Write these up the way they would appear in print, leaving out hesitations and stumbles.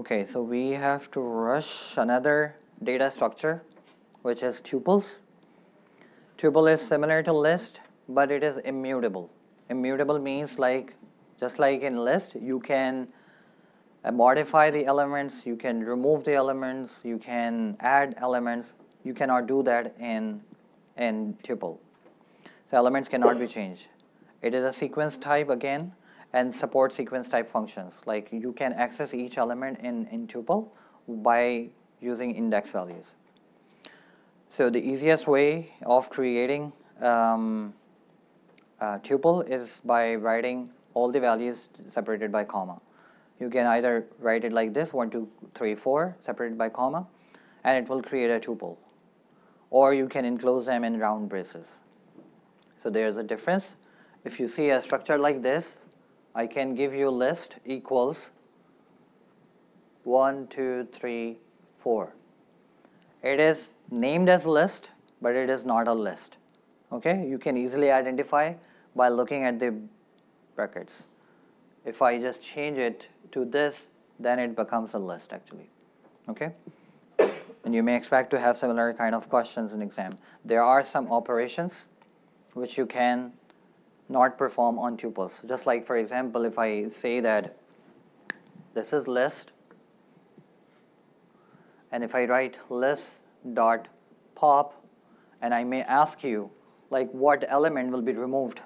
Okay, so we have to rush another data structure, which is tuples. Tuple is similar to list, but it is immutable. Immutable means just like in list, you can modify the elements, you can remove the elements, you can add elements. You cannot do that in tuple. So elements cannot be changed. It is a sequence type again, and support sequence type functions. Like you can access each element in tuple by using index values. So the easiest way of creating tuple is by writing all the values separated by comma. You can either write it like this, 1, 2, 3, 4, separated by comma, and it will create a tuple. Or you can enclose them in round braces. So there's a difference. If you see a structure like this, I can give you list equals 1, 2, 3, 4. It is named as list, but it is not a list. Okay, you can easily identify by looking at the brackets. If I just change it to this, then it becomes a list actually. Okay, and you may expect to have similar kind of questions in exam. There are some operations which you can not perform on tuples. Just like, for example, if I say that this is list, and if I write list dot pop, and I may ask you like what element will be removed,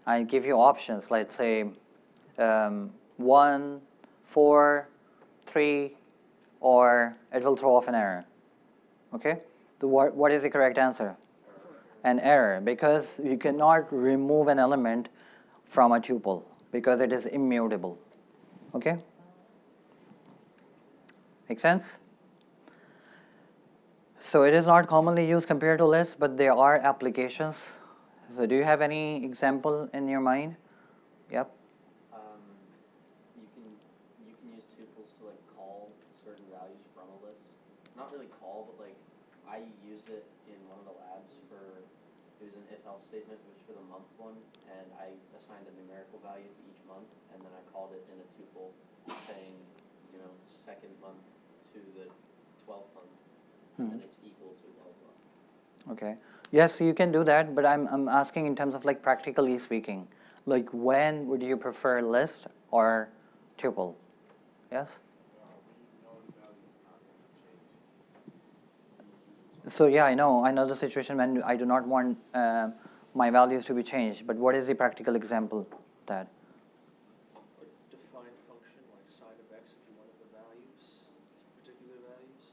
I give you options. Let's say 1, 4, 3, or it will throw off an error. Okay, so what is the correct answer? An error, because you cannot remove an element from a tuple because it is immutable. Okay, make sense? So it is not commonly used compared to list, but there are applications. So do you have any example in your mind? Yep. You can use tuples to like call certain values from a list. Not really call, but like I used it in one of the labs for, it was an if-else statement, which was for the month one, and I assigned a numerical value to each month, and then I called it in a tuple saying, you know, second month to the 12th month, and it's equal to blah blah. Okay. Yes, you can do that, but I'm asking in terms of like practically speaking, like when would you prefer list or tuple? Yes. So yeah, I know the situation when I do not want my values to be changed. But what is the practical example of that? A defined function like sine of x, if you wanted the values, particular values,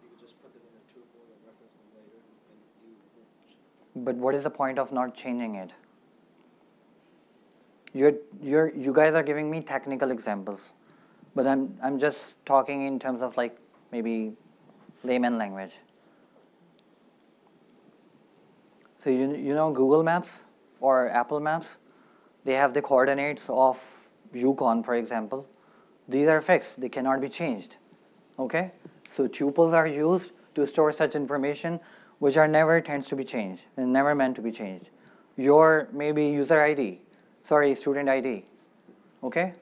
you could just put them in a tuple and reference them later, and you. But what is the point of not changing it? You guys are giving me technical examples, but I'm just talking in terms of like maybe layman language. So you know Google Maps or Apple Maps, they have the coordinates of Yukon, for example. These are fixed; they cannot be changed. Okay, so tuples are used to store such information which are never tends to be changed and never meant to be changed. Your maybe user ID, sorry, student ID. Okay,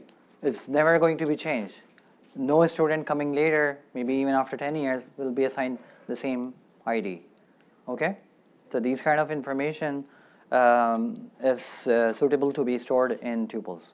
it's never going to be changed. No student coming later, maybe even after 10 years, will be assigned the same ID. Okay. So these kind of information is suitable to be stored in tuples.